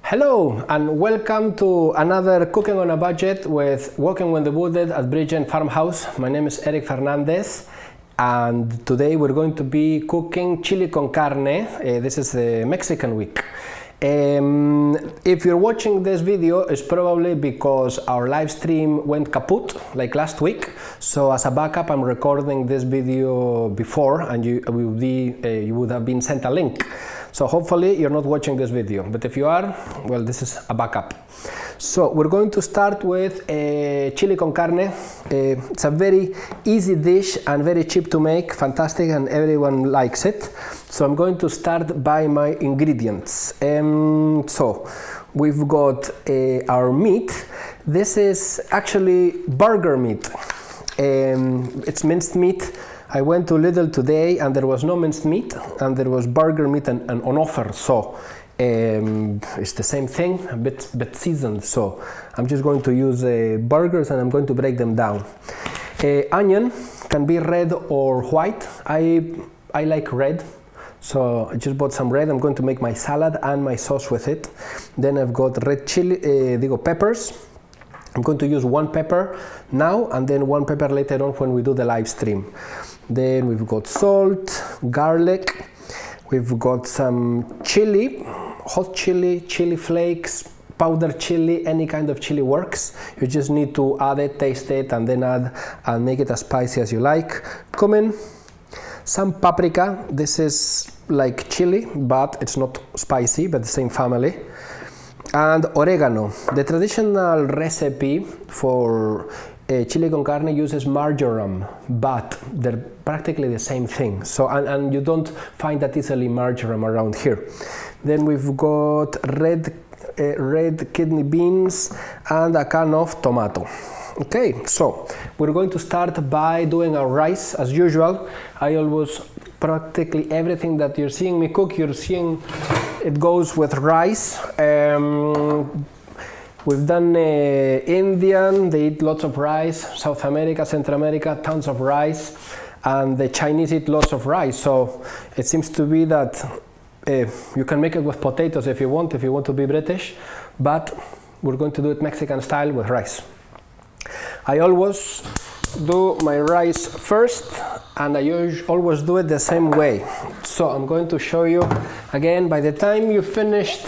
Hello and welcome to another Cooking on a Budget with Walking with the Wooded at Bridgend Farmhouse. My name is Eric Fernandez and today we're going to be cooking chili con carne. This is the Mexican week. If you're watching this video, it's probably because our live stream went kaput like last week. So as a backup, I'm recording this video before and you would have been sent a link. So hopefully you're not watching this video, but if you are, well, this is a backup. So we're going to start with chili con carne. It's a very easy dish and very cheap to make, fantastic, and everyone likes it. So I'm going to start by my ingredients. So we've got our meat. This is actually burger meat. It's minced meat. I went to Lidl today and there was no minced meat and there was burger meat and on offer, so it's the same thing, a bit seasoned. So I'm just going to use burgers and I'm going to break them down. Onion can be red or white. I like red, so I just bought some red. I'm going to make my salad and my sauce with it. Then I've got red chili, peppers. I'm going to use one pepper now and then one pepper later on when we do the live stream. Then we've got salt, garlic, we've got some chili, hot chili, chili flakes, powdered chili, any kind of chili works. You just need to add it, taste it, and then add and make it as spicy as you like. Cumin, some paprika. This is like chili, but it's not spicy, but the same family. And oregano. The traditional recipe for chili con carne uses marjoram, but they're practically the same thing. So and you don't find that easily marjoram around here. Then we've got red kidney beans and a can of tomato. Okay, so we're going to start by doing our rice as usual. I always practically everything that you're seeing me cook, you're seeing it goes with rice. We've done Indian, they eat lots of rice, South America, Central America, tons of rice, and the Chinese eat lots of rice. So it seems to be that you can make it with potatoes if you want to be British, but we're going to do it Mexican style with rice. I always do my rice first and I always do it the same way. So I'm going to show you again. By the time you finished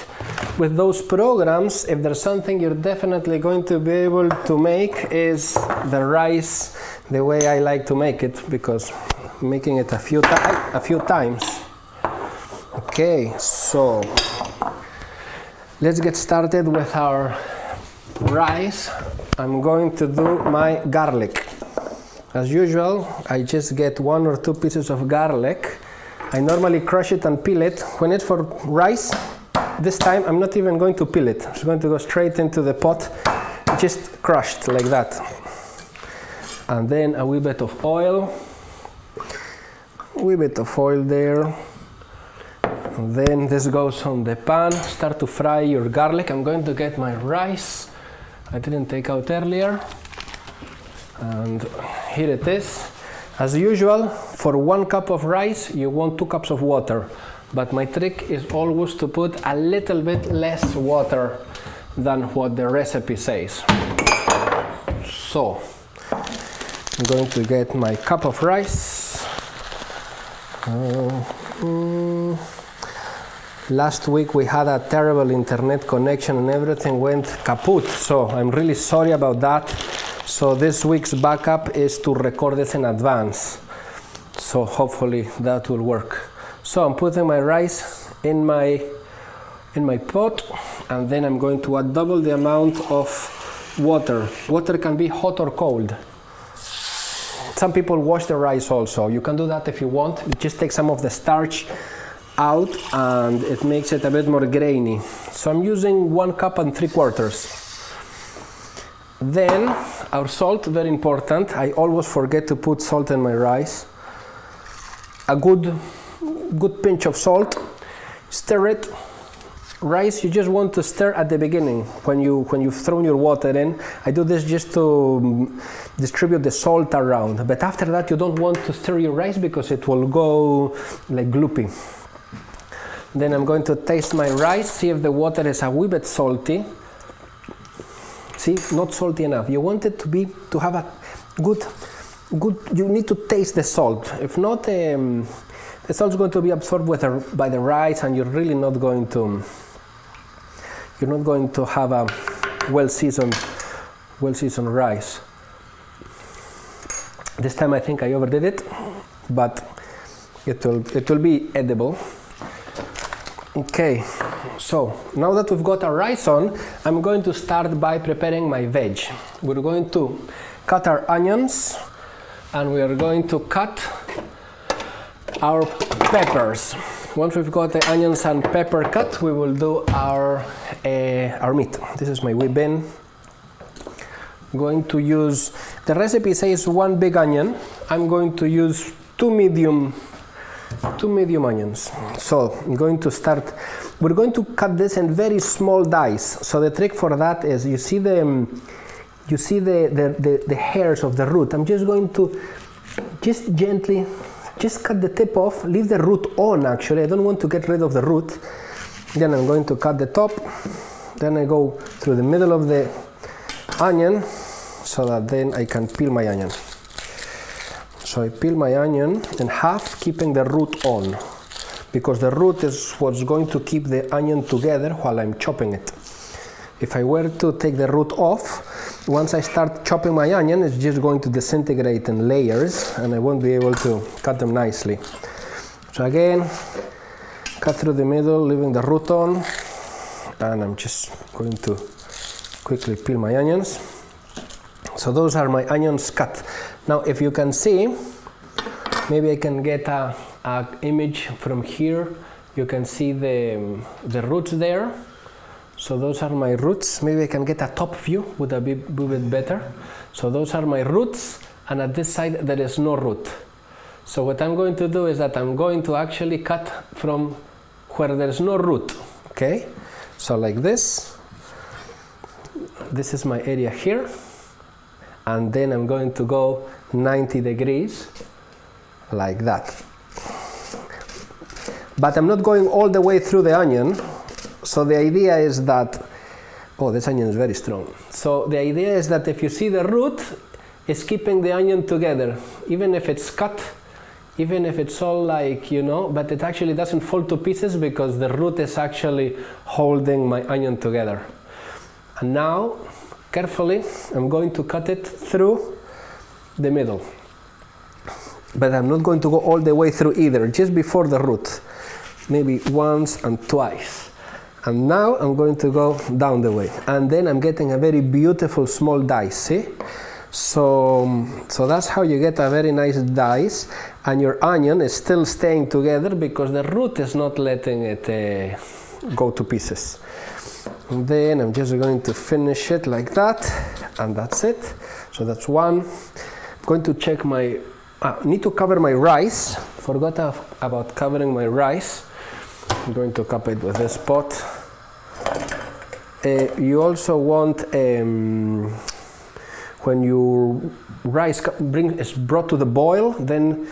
with those programs, if there's something you're definitely going to be able to make is the rice the way I like to make it, because I'm making it a few times. Okay, so let's get started with our rice. I'm going to do my garlic. As usual, I just get 1 or 2 pieces of garlic. I normally crush it and peel it. When it's for rice, this time I'm not even going to peel it. It's going to go straight into the pot, just crushed like that. And then a wee bit of oil. There. And then this goes on the pan. Start to fry your garlic. I'm going to get my rice. I didn't take out earlier. And here it is. As usual, for 1 cup of rice, you want 2 cups of water. But my trick is always to put a little bit less water than what the recipe says. So, I'm going to get my cup of rice. Last week we had a terrible internet connection and everything went kaput. So I'm really sorry about that. So this week's backup is to record this in advance. So hopefully that will work. So I'm putting my rice in my pot, and then I'm going to add double the amount of water. Water can be hot or cold. Some people wash the rice also. You can do that if you want. You just take some of the starch out and it makes it a bit more grainy. So I'm using 1 cup and 3/4. Then our salt, very important. I always forget to put salt in my rice. A good pinch of salt. Stir it. Rice, you just want to stir at the beginning when you've thrown your water in. I do this just to distribute the salt around, but after that you don't want to stir your rice because it will go like gloopy. Then I'm going to taste my rice, see if the water is a wee bit salty. See, not salty enough. You want it to have a good, you need to taste the salt. If not, the salt is going to be absorbed by the rice, and you're really not going to have a well-seasoned rice. This time I think I overdid it, but it will be edible. Okay, so now that we've got our rice on, I'm going to start by preparing my veg. We're going to cut our onions, and we are going to cut our peppers. Once we've got the onions and pepper cut, we will do our meat. This is my wee bin. I'm going to use, the recipe says 1 big onion. I'm going to use 2 medium onions. So I'm going to start, we're going to cut this in very small dice. So the trick for that is, you see the hairs of the root. I'm just going to gently cut the tip off, leave the root on actually. I don't want to get rid of the root. Then I'm going to cut the top. Then I go through the middle of the onion so that then I can peel my onion. So I peel my onion in half, keeping the root on, because the root is what's going to keep the onion together while I'm chopping it. If I were to take the root off, once I start chopping my onion, it's just going to disintegrate in layers, and I won't be able to cut them nicely. So again, cut through the middle, leaving the root on, and I'm just going to quickly peel my onions. So those are my onions cut. Now if you can see, maybe I can get a image from here. You can see the roots there. So those are my roots. Maybe I can get a top view, would that be a bit better? So those are my roots, and at this side there is no root. So what I'm going to do is that I'm going to actually cut from where there's no root. Okay, so like this. This is my area here, and then I'm going to go 90 degrees like that. But I'm not going all the way through the onion. So the idea is that, oh, this onion is very strong. So the idea is that if you see the root, it's keeping the onion together, even if it's cut, even if it's all like, you know, but it actually doesn't fall to pieces because the root is actually holding my onion together. And now, carefully, I'm going to cut it through the middle. But I'm not going to go all the way through either, just before the root. Maybe once and twice. And now I'm going to go down the way. And then I'm getting a very beautiful small dice, see? So that's how you get a very nice dice. And your onion is still staying together because the root is not letting it go to pieces. And then I'm just going to finish it like that, and that's it. So that's one. I'm going to check my, need to cover my rice. Forgot about covering my rice. I'm going to cover it with this pot. You also want, when your rice is brought to the boil, then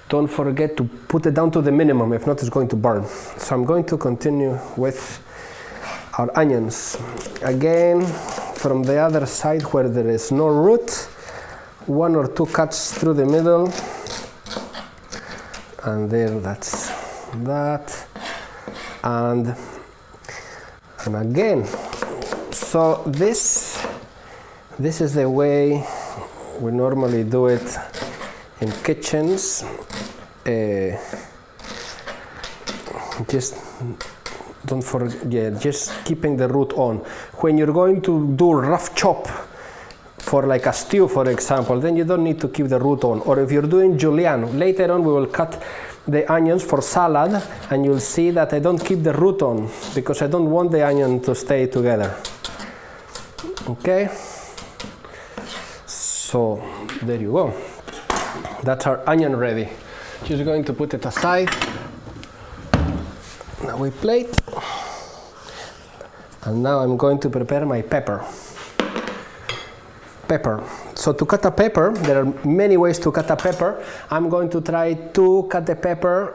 don't forget to put it down to the minimum, if not it's going to burn. So I'm going to continue with our onions. Again, from the other side where there is no root, 1 or 2 cuts through the middle, and there, that's that, and again. So this is the way we normally do it in kitchens. Just don't forget, just keeping the root on. When you're going to do rough chop for like a stew, for example, then you don't need to keep the root on. Or if you're doing julienne, later on we will cut the onions for salad, and you'll see that I don't keep the root on because I don't want the onion to stay together. Okay, so there you go. That's our onion ready. Just going to put it aside. Now we plate, and now I'm going to prepare my pepper. So to cut a pepper, there are many ways to cut a pepper. I'm going to try to cut the pepper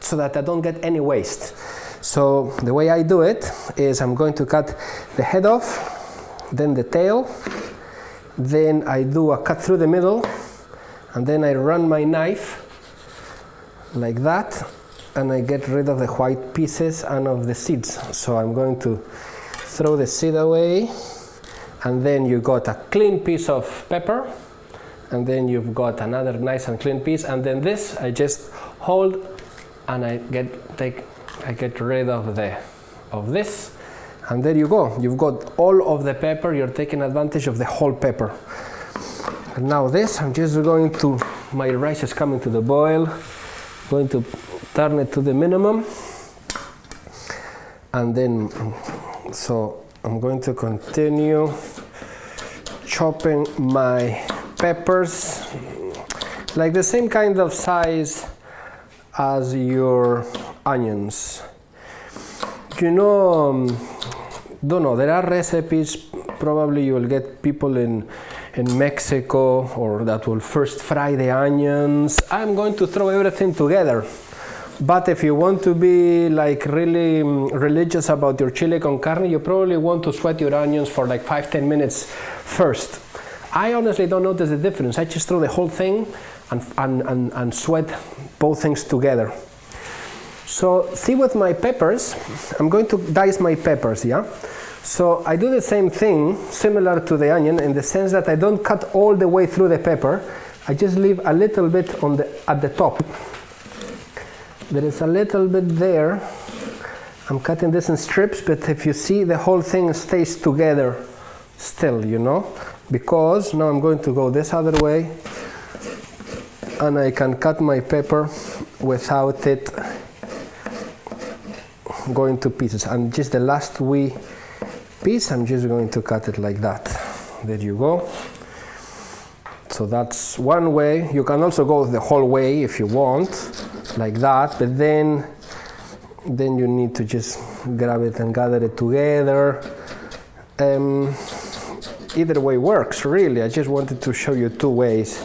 so that I don't get any waste. So the way I do it is I'm going to cut the head off, then the tail, then I do a cut through the middle, and then I run my knife like that, and I get rid of the white pieces and of the seeds. So I'm going to throw the seed away, and then you got a clean piece of pepper, and then you've got another nice and clean piece, and then this I just hold and I get rid of this, and there you go. You've got all of the pepper. You're taking advantage of the whole pepper. And now this, I'm just going to, my rice is coming to the boil, going to turn it to the minimum, and then so I'm going to continue chopping my peppers like the same kind of size as your onions. You know, don't know, there are recipes, probably you will get people in Mexico or that will first fry the onions. I'm going to throw everything together. But if you want to be like really religious about your chili con carne, you probably want to sweat your onions for like 5-10 minutes first. I honestly don't notice the difference. I just throw the whole thing and sweat both things together. So see, with my peppers, I'm going to dice my peppers, yeah? So I do the same thing, similar to the onion, in the sense that I don't cut all the way through the pepper. I just leave a little bit at the top. There is a little bit there. I'm cutting this in strips, but if you see, the whole thing stays together still, you know? Because now I'm going to go this other way, and I can cut my pepper without it going to pieces. And just the last wee piece, I'm just going to cut it like that. There you go. So that's one way. You can also go the whole way if you want, like that, but then you need to just grab it and gather it together. Either way works, really. I just wanted to show you two ways.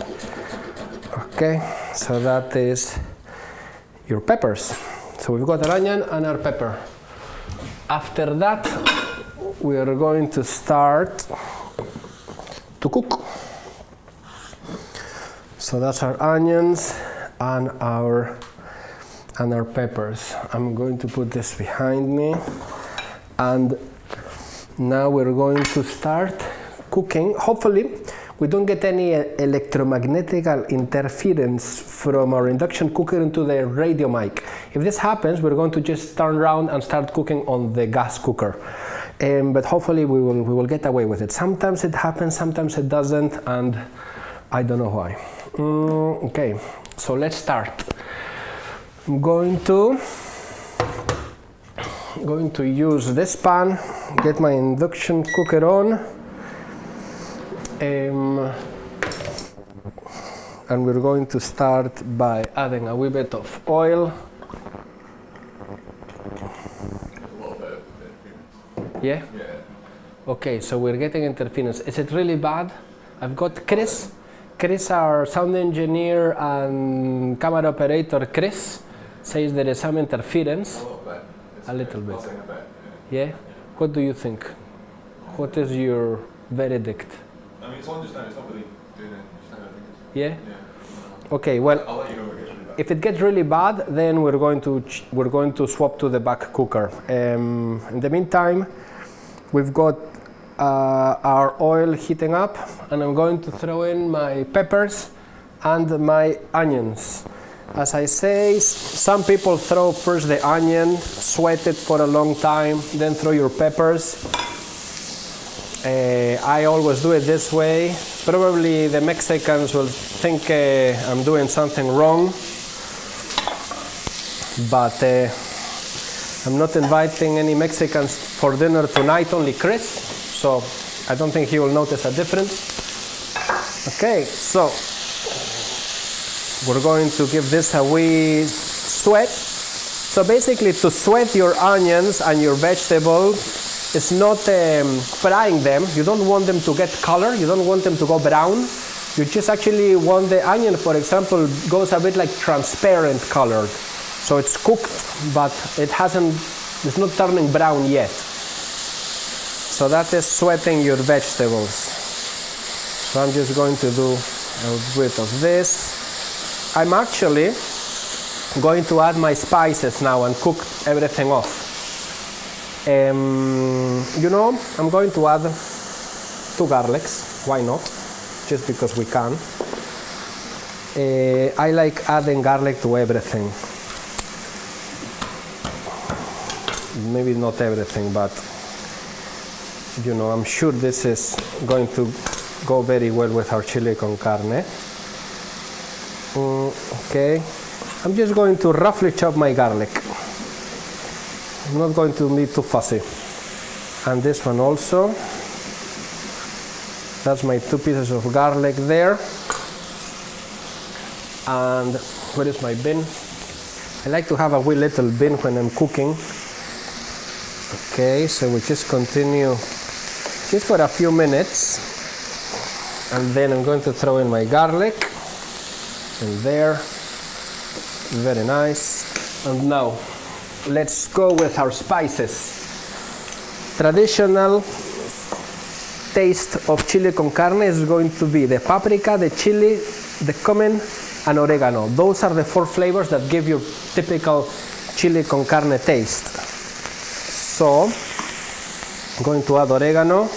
Okay, so that is your peppers. So we've got our onion and our pepper. After that, we are going to start to cook. So that's our onions and our peppers. I'm going to put this behind me, and now we're going to start cooking. Hopefully we don't get any electromagnetic interference from our induction cooker into the radio mic. If this happens, we're going to just turn around and start cooking on the gas cooker. But hopefully we will get away with it. Sometimes it happens, sometimes it doesn't, and I don't know why. Okay, so let's start. I'm going to use this pan, get my induction cooker on, and we're going to start by adding a wee bit of oil. Yeah? Okay, so we're getting interference. Is it really bad? I've got Chris, our sound engineer and camera operator, Chris, says there is some interference. A little bit. Yeah? What do you think? What is your verdict? I mean, it's on just now, it's not really doing it. Yeah? Okay, well, I'll let you know if it gets really bad. if it gets really bad, then we're going to swap to the back cooker. In the meantime, we've got our oil heating up, and I'm going to throw in my peppers and my onions. As I say, some people throw first the onion, sweat it for a long time, then throw your peppers. I always do it this way. Probably the Mexicans will think I'm doing something wrong, but I'm not inviting any Mexicans for dinner tonight, only Chris, so I don't think he will notice a difference. Okay, so we're going to give this a wee sweat. So basically, to sweat your onions and your vegetables, it's not frying them. You don't want them to get color. You don't want them to go brown. You just actually want the onion, for example, goes a bit like transparent colored. So it's cooked, but it's not turning brown yet. So that is sweating your vegetables. So I'm just going to do a bit of this. I'm actually going to add my spices now and cook everything off. I'm going to add 2 garlics. Why not? Just because we can. I like adding garlic to everything. Maybe not everything, but I'm sure this is going to go very well with our chili con carne. Okay, I'm just going to roughly chop my garlic. I'm not going to be too fussy. And this one also. That's my 2 pieces of garlic there. And where is my bin? I like to have a wee little bin when I'm cooking. Okay, so we just continue just for a few minutes, and then I'm going to throw in my garlic in there. Very nice. And now let's go with our spices. Traditional taste of chili con carne is going to be the paprika, the chili, the cumin, and oregano. Those are the 4 flavors that give you typical chili con carne taste. So I'm going to add oregano.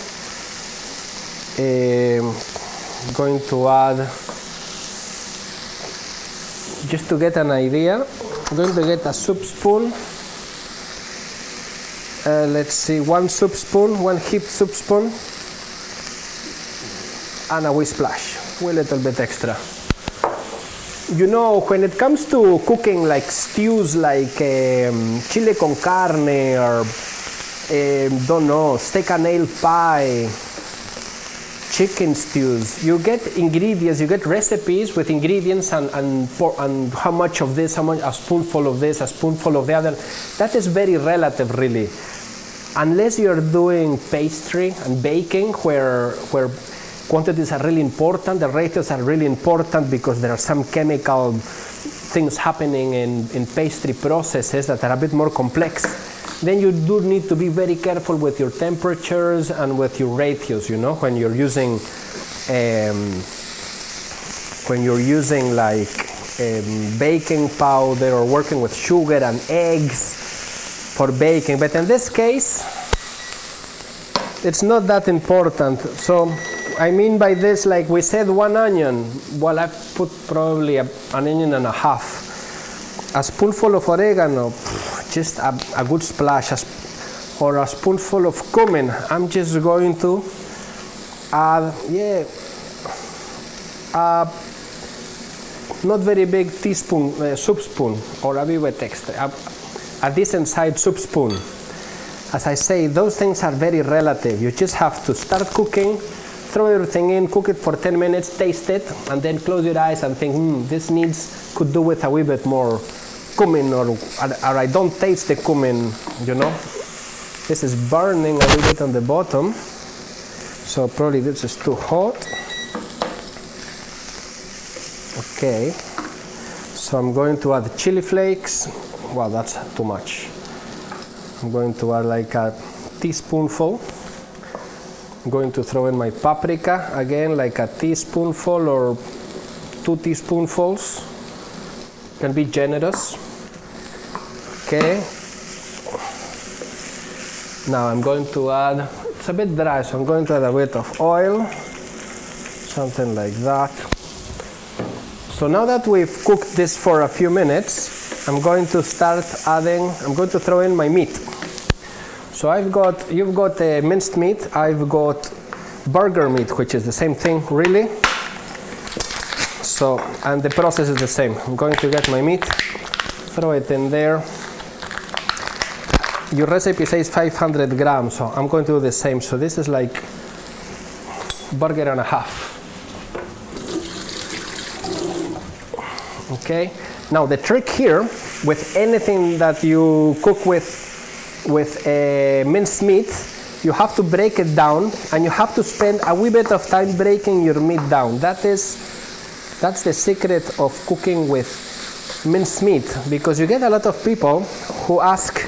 Going to add, just to get an idea, I'm going to get a soup spoon. Let's see, 1 soup spoon, 1 heaped soup spoon, and a wee splash, a little bit extra. When it comes to cooking like stews like chili con carne or steak and ale pie, chicken stews, you get ingredients, you get recipes with ingredients and how much of this, a spoonful of this, a spoonful of the other. That is very relative, really. Unless you're doing pastry and baking where quantities are really important, the ratios are really important because there are some chemical things happening in pastry processes that are a bit more complex. Then you do need to be very careful with your temperatures and with your ratios, when you're using baking powder or working with sugar and eggs for baking. But in this case, it's not that important. So I mean by this, like we said, 1 onion. Well, I've put probably an onion and a half. A spoonful of oregano, just a good splash, or a spoonful of cumin. I'm just going to add, not very big teaspoon, soup spoon, or a wee bit extra, a decent sized soup spoon. As I say, those things are very relative. You just have to start cooking, throw everything in, cook it for 10 minutes, taste it, and then close your eyes and think, this could do with a wee bit more cumin, or I don't taste the cumin, This is burning a little bit on the bottom, so probably this is too hot. Okay, so I'm going to add chili flakes. Wow, that's too much. I'm going to add like a teaspoonful. I'm going to throw in my paprika, again like a teaspoonful or 2 teaspoonfuls. Can be generous. Okay. Now I'm going to add, it's a bit dry, so I'm going to add a bit of oil, something like that. So now that we've cooked this for a few minutes, I'm going to throw in my meat. So you've got minced meat, I've got burger meat, which is the same thing, really. So, and the process is the same. I'm going to get my meat, throw it in there. Your recipe says 500 grams, so I'm going to do the same. So this is like burger and a half. Okay. Now the trick here, with anything that you cook with minced meat, you have to break it down, and you have to spend a wee bit of time breaking your meat down. That's the secret of cooking with minced meat, because you get a lot of people who ask,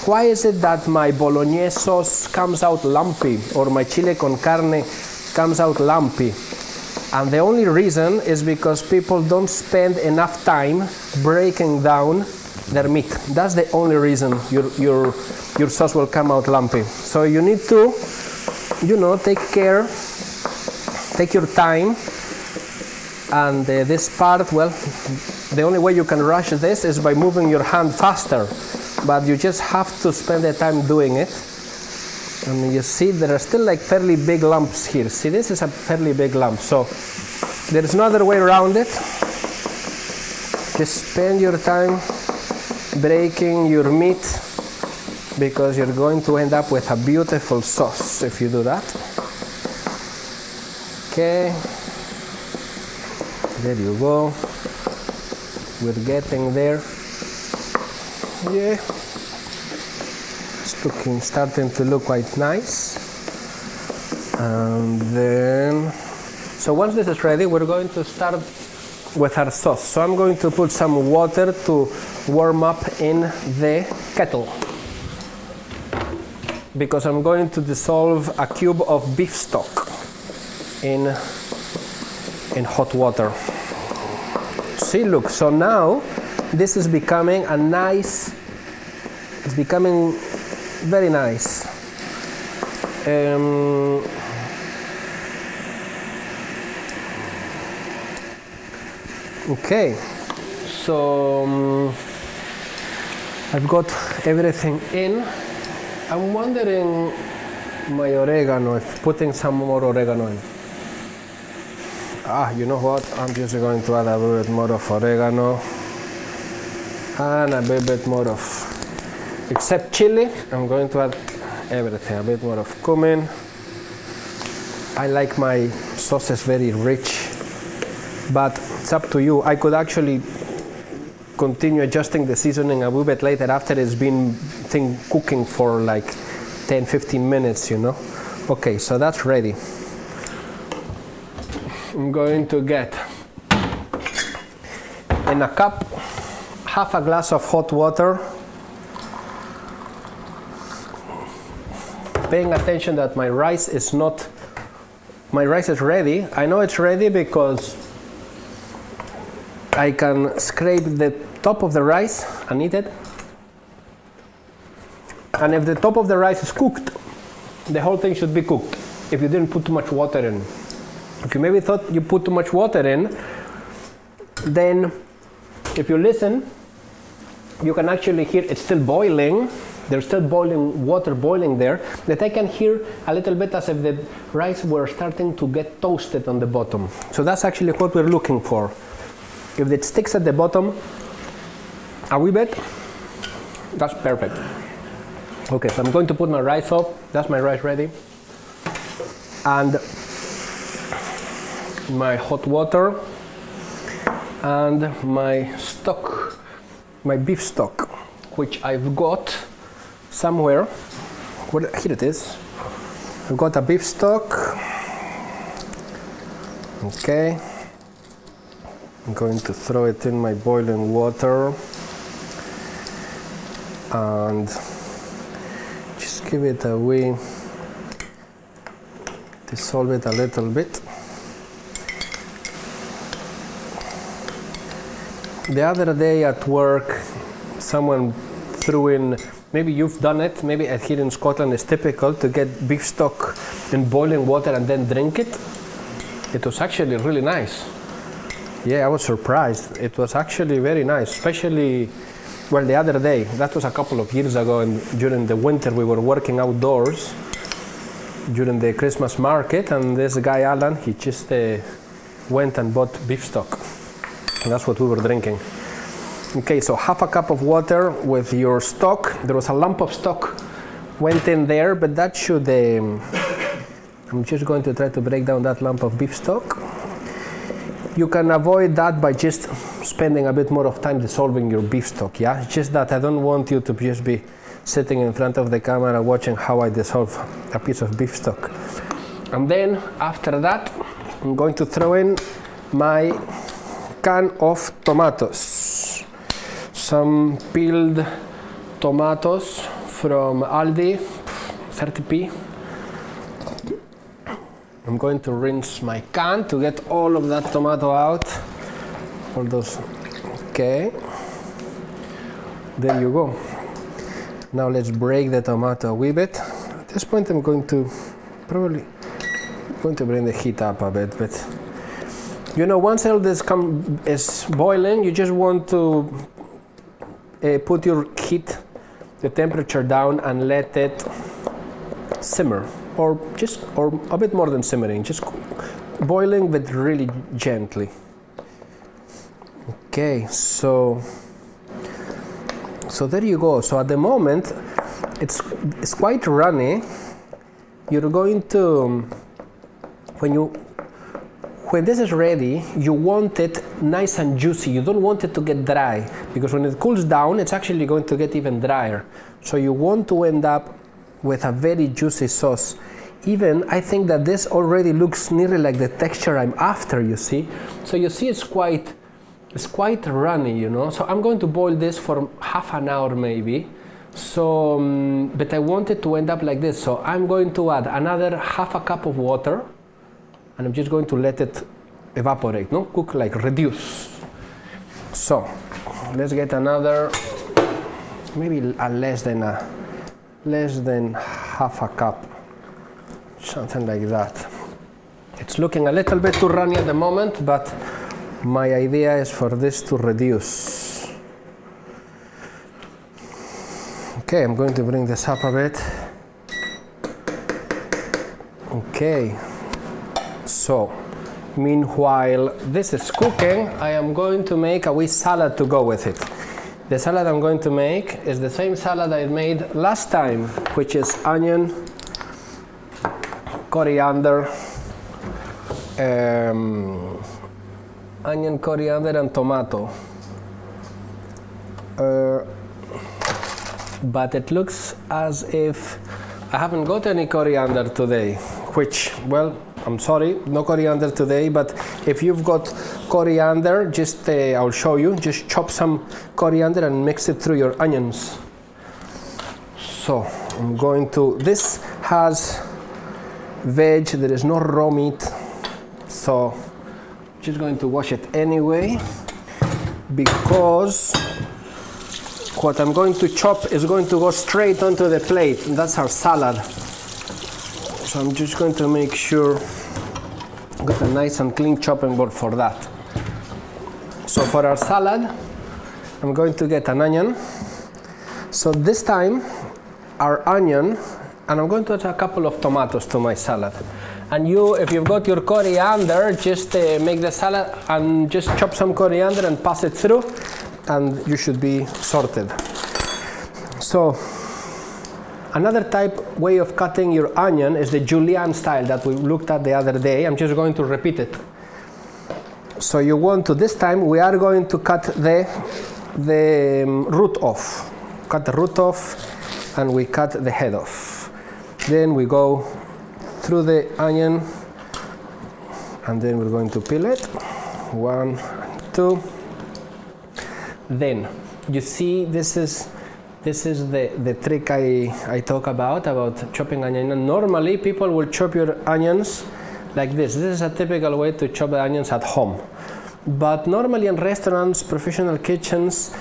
why is it that my bolognese sauce comes out lumpy or my chili con carne comes out lumpy? And the only reason is because people don't spend enough time breaking down their meat. That's the only reason your sauce will come out lumpy. So you need to, take your time. And this part, well, the only way you can rush this is by moving your hand faster. But you just have to spend the time doing it. And you see there are still like fairly big lumps here. See, this is a fairly big lump. So there's no other way around it. Just spend your time breaking your meat, because you're going to end up with a beautiful sauce if you do that. Okay. There you go. We're getting there. Yeah. It's starting to look quite nice. And then, so once this is ready, we're going to start with our sauce. So I'm going to put some water to warm up in the kettle, because I'm going to dissolve a cube of beef stock in hot water. See, look, so now this is becoming a nice, it's becoming very nice. Okay, so I've got everything in. I'm wondering my oregano, if putting some more oregano in. You know what? I'm just going to add a bit more of oregano and a bit more of, except chili, I'm going to add everything. A bit more of cumin. I like my sauces very rich, but it's up to you. I could actually continue adjusting the seasoning a little bit later after it's been cooking for like 10-15 minutes, Okay, so that's ready. I'm going to get in a cup half a glass of hot water, paying attention that my rice is ready. I know it's ready because I can scrape the top of the rice and eat it. And if the top of the rice is cooked, the whole thing should be cooked if you didn't put too much water in. If you maybe thought you put too much water in, then if you listen, you can actually hear it's still boiling. There's still water boiling there, that I can hear a little bit as if the rice were starting to get toasted on the bottom. So that's actually what we're looking for. If it sticks at the bottom a wee bit, that's perfect. Okay, so I'm going to put my rice off. That's my rice ready. And my hot water and my stock, my beef stock, which I've got somewhere. Here it is. I've got a beef stock. Okay. I'm going to throw it in my boiling water and just give it a wee, dissolve it a little bit. The other day at work, someone threw in, maybe you've done it, maybe here in Scotland it's typical to get beef stock in boiling water and then drink it. It was actually really nice. Yeah, I was surprised. It was actually very nice, especially, well, the other day, that was a couple of years ago, and during the winter we were working outdoors during the Christmas market, and this guy Alan, he just went and bought beef stock. And that's what we were drinking. Okay, so half a cup of water with your stock. There was a lump of stock went in there, but that should, I'm just going to try to break down that lump of beef stock. You can avoid that by just spending a bit more of time dissolving your beef stock, yeah? It's just that I don't want you to just be sitting in front of the camera watching how I dissolve a piece of beef stock. And then after that, I'm going to throw in my can of tomatoes. some peeled tomatoes from Aldi, 30p. I'm going to rinse my can to get all of that tomato out. All those, okay. There you go. Now let's break the tomato a wee bit. At this point I'm going to probably bring the heat up a bit, but you know, once all this is boiling, you just want to put your heat, the temperature down, and let it simmer, or a bit more than simmering, just boiling but really gently. Okay, so there you go. So at the moment it's quite runny. You're going to, when this is ready, you want it nice and juicy. You don't want it to get dry, because when it cools down, it's actually going to get even drier. So you want to end up with a very juicy sauce. Even, I think that this already looks nearly like the texture I'm after, you see. So you see it's quite runny, you know. So I'm going to boil this for half an hour maybe. So, but I want it to end up like this. So I'm going to add another half a cup of water, and I'm just going to let it evaporate, no? Cook, like reduce. So let's get another, maybe less than half a cup, something like that. It's looking a little bit too runny at the moment, but my idea is for this to reduce. Okay, I'm going to bring this up a bit. Okay, so meanwhile this is cooking, I am going to make a wee salad to go with it. The salad I'm going to make is the same salad I made last time, which is onion, coriander, and tomato. But it looks as if I haven't got any coriander today, which, well, I'm sorry, no coriander today, but if you've got coriander, just I'll show you, just chop some coriander and mix it through your onions. So I'm going to, this has veg, there is no raw meat, so I'm just going to wash it anyway, because what I'm going to chop is going to go straight onto the plate, and that's our salad. So I'm just going to make sure I've got a nice and clean chopping board for that. So for our salad, I'm going to get an onion. So this time, our onion, and I'm going to add a couple of tomatoes to my salad. And you, if you've got your coriander, just make the salad and just chop some coriander and pass it through, and you should be sorted. So another way of cutting your onion is the julienne style that we looked at the other day. I'm just going to repeat it. So you want to, this time we are going to cut the root off. Cut the root off, and we cut the head off. Then we go through the onion, and then we're going to peel it. 1, 2. Then you see, this is the trick I talk about chopping onion. And normally people will chop your onions like this. This is a typical way to chop the onions at home. But normally in restaurants, professional kitchens,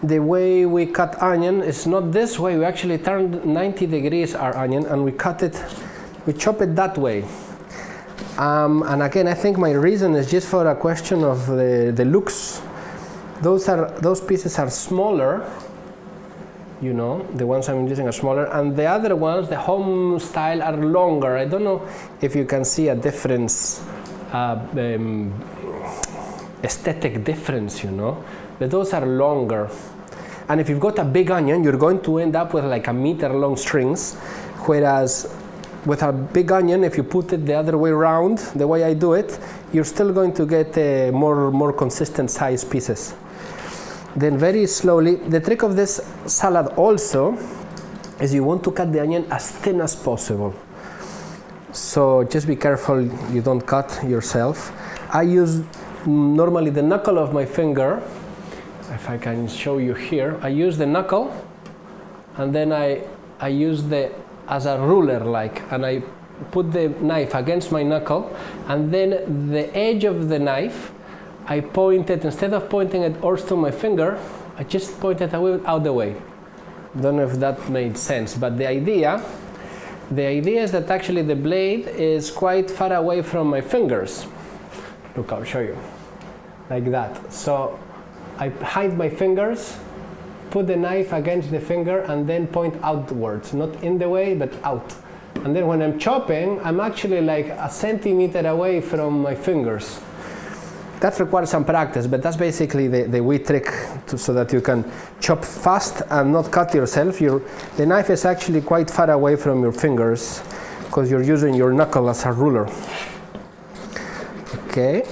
the way we cut onion is not this way. We actually turn 90 degrees our onion, and we chop it that way. And again, I think my reason is just for a question of the looks. Those pieces are smaller, you know, the ones I'm using are smaller, and the other ones, the home style, are longer. I don't know if you can see a difference, aesthetic difference, you know, but those are longer. And if you've got a big onion, you're going to end up with like 1-meter long strings, whereas with a big onion, if you put it the other way around, the way I do it, you're still going to get more consistent size pieces. Then very slowly, the trick of this salad also is you want to cut the onion as thin as possible. So just be careful you don't cut yourself. I use normally the knuckle of my finger. if I can show you here, I use the knuckle, and then I use as a ruler like, and I put the knife against my knuckle, and then the edge of the knife, I point it, instead of pointing it towards to my finger, I just point it away out the way. Don't know if that made sense, but the idea is that actually the blade is quite far away from my fingers. Look, I'll show you. Like that. So I hide my fingers, put the knife against the finger, and then point outwards, not in the way, but out. And then when I'm chopping, I'm actually like a centimeter away from my fingers. That requires some practice, but that's basically the wee trick so that you can chop fast and not cut yourself. The knife is actually quite far away from your fingers because you're using your knuckle as a ruler. Okay,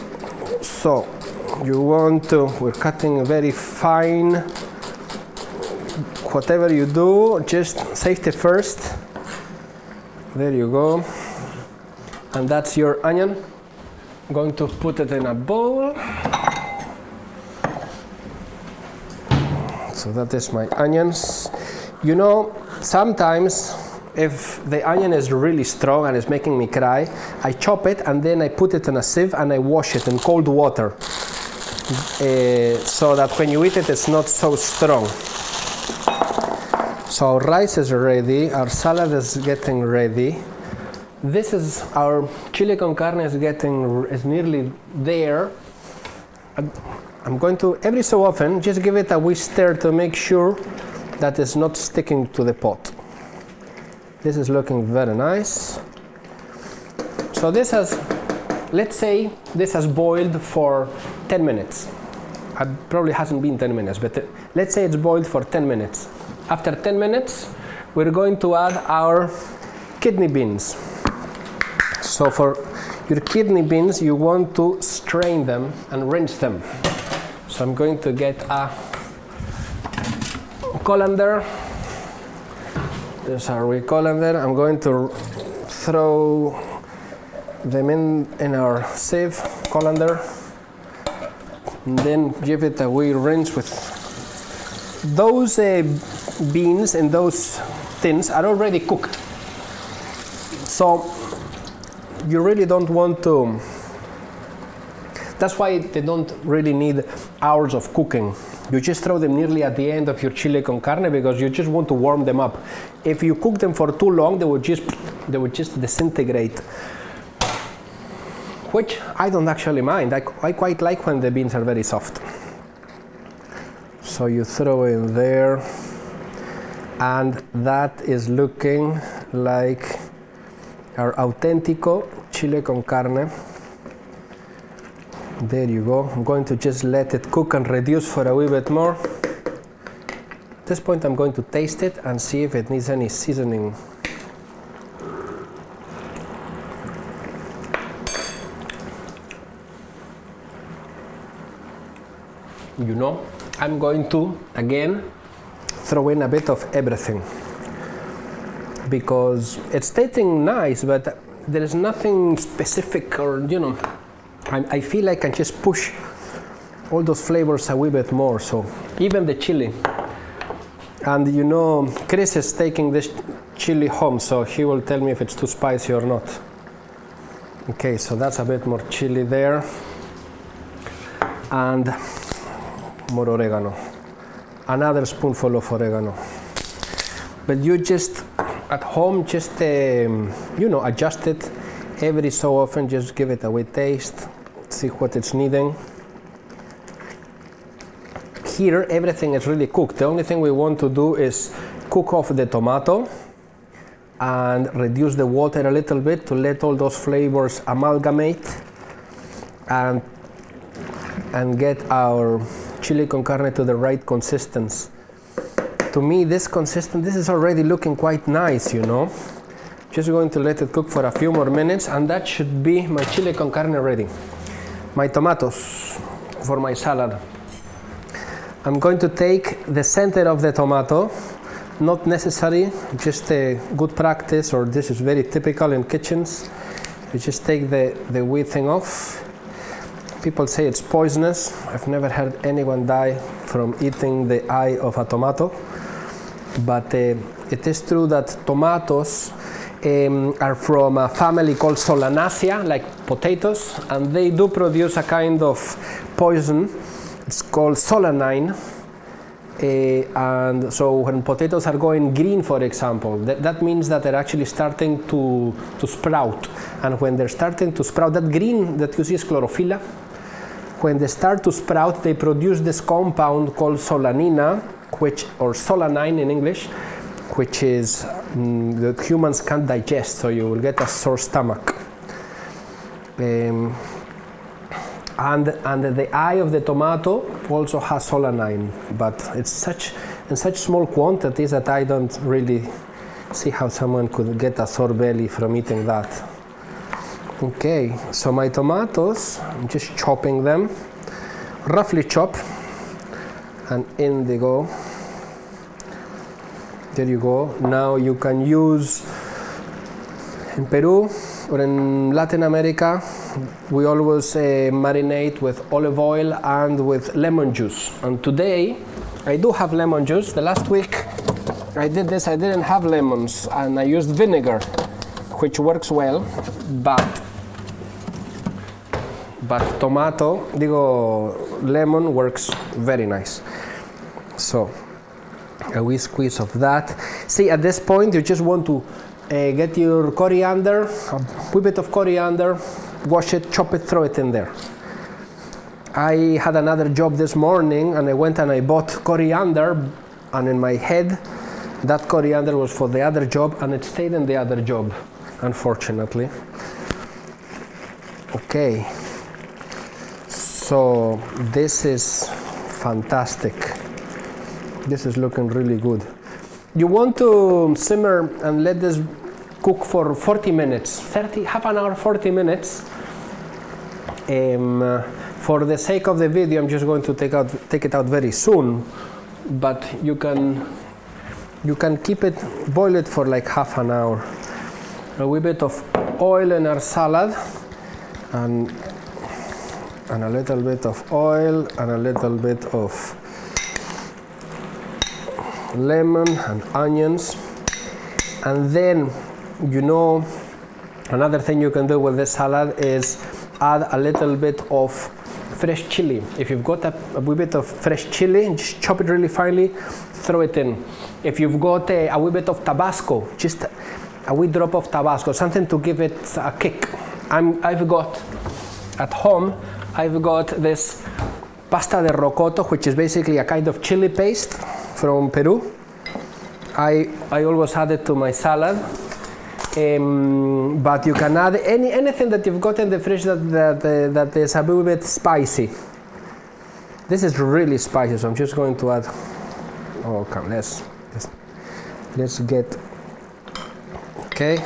so we're cutting very fine. Whatever you do, just safety first. There you go. And that's your onion. I'm going to put it in a bowl. So that is my onions. You know, sometimes if the onion is really strong and it's making me cry, I chop it and then I put it in a sieve and I wash it in cold water. So that when you eat it, it's not so strong. So our rice is ready, our salad is getting ready. This is our chili con carne is nearly there. I'm going to, every so often, just give it a wee stir to make sure that it's not sticking to the pot. This is looking very nice. So this has, let's say this has boiled for 10 minutes. It probably hasn't been 10 minutes, but let's say it's boiled for 10 minutes. After 10 minutes, we're going to add our kidney beans. So for your kidney beans, you want to strain them and rinse them. So I'm going to get a colander. There's our wee colander. I'm going to throw them in our sieve colander. And then give it a wee rinse with those beans in those tins are already cooked. So you really don't want to, that's why they don't really need hours of cooking. You just throw them nearly at the end of your chili con carne because you just want to warm them up. If you cook them for too long, they would just disintegrate. Which I don't actually mind. I quite like when the beans are very soft. So you throw in there, and that is looking like our auténtico chili con carne. There you go. I'm going to just let it cook and reduce for a wee bit more. At this point I'm going to taste it and see if it needs any seasoning. You know, I'm going to again throw in a bit of everything because it's tasting nice, but there is nothing specific, or you know, I feel like I can just push all those flavors a wee bit more. So even the chili, and you know, Chris is taking this chili home, so he will tell me if it's too spicy or not. Okay, so that's a bit more chili there, and more oregano, another spoonful of oregano. But you just at home just you know, adjust it every so often, just give it a wee taste, see what it's needing. Here everything is really cooked. The only thing we want to do is cook off the tomato and reduce the water a little bit to let all those flavors amalgamate and get our chili con carne to the right consistency. To me, this is already looking quite nice, you know. Just going to let it cook for a few more minutes, and that should be my chili con carne ready. My tomatoes for my salad. I'm going to take the center of the tomato, not necessary, just a good practice, or this is very typical in kitchens. You just take the wee thing off. People say it's poisonous. I've never heard anyone die from eating the eye of a tomato, but it is true that tomatoes are from a family called Solanaceae, like potatoes, and they do produce a kind of poison. It's called solanine. And so when potatoes are going green, for example, that means that they're actually starting to sprout. And when they're starting to sprout, that green that you see is chlorophylla. When they start to sprout, they produce this compound called solanina, or solanine in English, which is that humans can't digest, so you will get a sore stomach. And the eye of the tomato also has solanine, but it's in such small quantities that I don't really see how someone could get a sore belly from eating that. Okay, so my tomatoes, I'm just chopping them, roughly chop, and in they go. There you go. Now you can use, in Peru or in Latin America, we always marinate with olive oil and with lemon juice. And today, I do have lemon juice. The last week I did this, I didn't have lemons, and I used vinegar, which works well, but lemon works very nice. So a wee squeeze of that. See, at this point you just want to get your coriander, a wee bit of coriander, wash it, chop it, throw it in there. I had another job this morning and I went and I bought coriander, and in my head that coriander was for the other job and it stayed in the other job, unfortunately. Okay, so this is fantastic. This is looking really good. You want to simmer and let this cook for 40 minutes, half an hour, 40 minutes. For the sake of the video, I'm just going to take it out very soon, but you can keep it, boil it for like half an hour. A wee bit of oil in our salad, and a little bit of oil, and a little bit of lemon and onions. And then, another thing you can do with this salad is add a little bit of fresh chili. If you've got a wee bit of fresh chili, just chop it really finely, throw it in. If you've got a wee bit of Tabasco, just a wee drop of Tabasco, something to give it a kick. I've got at home, I've got this pasta de rocoto, which is basically a kind of chili paste from Peru. I always add it to my salad, but you can add anything that you've got in the fridge that is a little bit spicy. This is really spicy, so I'm just going to add. Oh, come, let's get. Okay,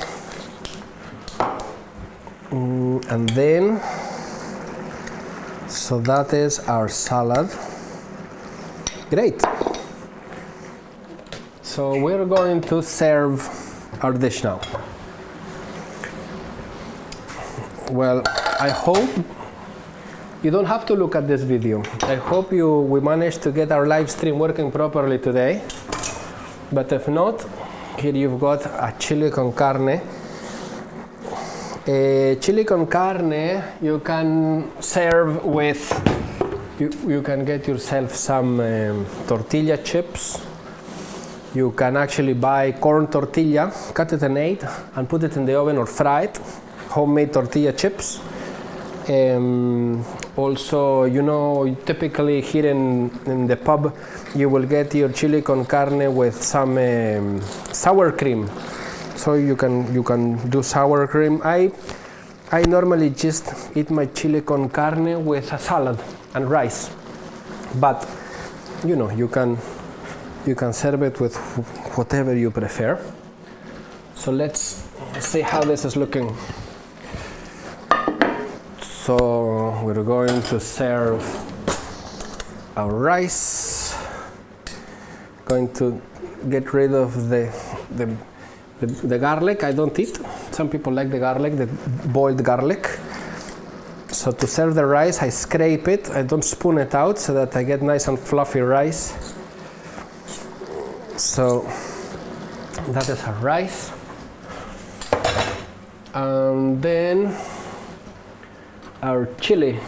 and then, so that is our salad. Great. So we're going to serve our dish now. Well, I hope you don't have to look at this video. I hope we managed to get our live stream working properly today. But if not, here you've got a chili con carne. Chili con carne you can serve with, you can get yourself some tortilla chips. You can actually buy corn tortilla, cut it in 8 and put it in the oven or fry it. Homemade tortilla chips. Also, typically here in the pub, you will get your chili con carne with some sour cream. So you can do sour cream. I normally just eat my chili con carne with a salad and rice, but you can serve it with whatever you prefer. So let's see how this is looking. So we're going to serve our rice. Going to get rid of the garlic. I don't eat. Some people like the garlic, the boiled garlic. So to serve the rice, I scrape it, I don't spoon it out so that I get nice and fluffy rice. So that is our rice. And then our chili.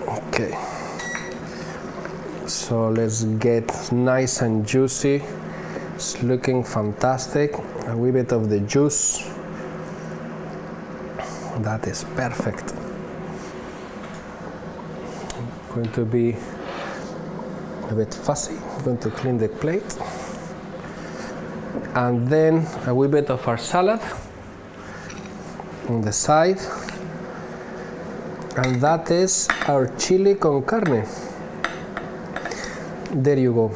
Okay, so let's get nice and juicy. It's looking fantastic. A wee bit of the juice. That is perfect. Going to be a bit fussy. I'm going to clean the plate. And then a wee bit of our salad on the side. And that is our chili con carne. There you go.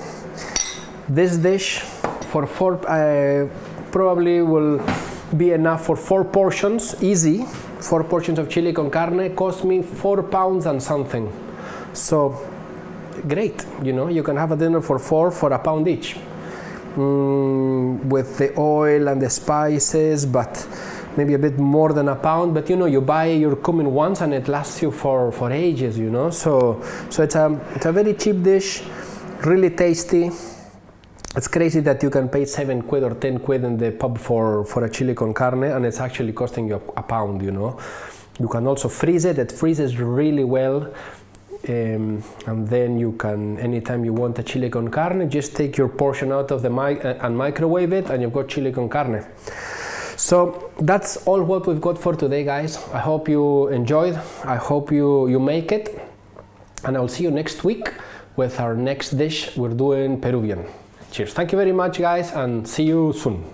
This dish for four probably will be enough for 4 portions, easy. 4 portions of chili con carne cost me £4 and something. So great, you know, you can have a dinner for 4 for £1 each. With the oil and the spices, but maybe a bit more than £1, but you know, you buy your cumin once and it lasts you for ages, you know. So it's a very cheap dish, really tasty. It's crazy that you can pay 7 quid or 10 quid in the pub for a chili con carne, and it's actually costing you £1, you know. You can also freeze it. It freezes really well. And then you can, anytime you want a chili con carne, just take your portion out of the and microwave it, and you've got chili con carne. So that's all what we've got for today, guys. I hope you enjoyed. I hope you make it, and I'll see you next week with our next dish. We're doing Peruvian. Cheers. Thank you very much, guys, and see you soon.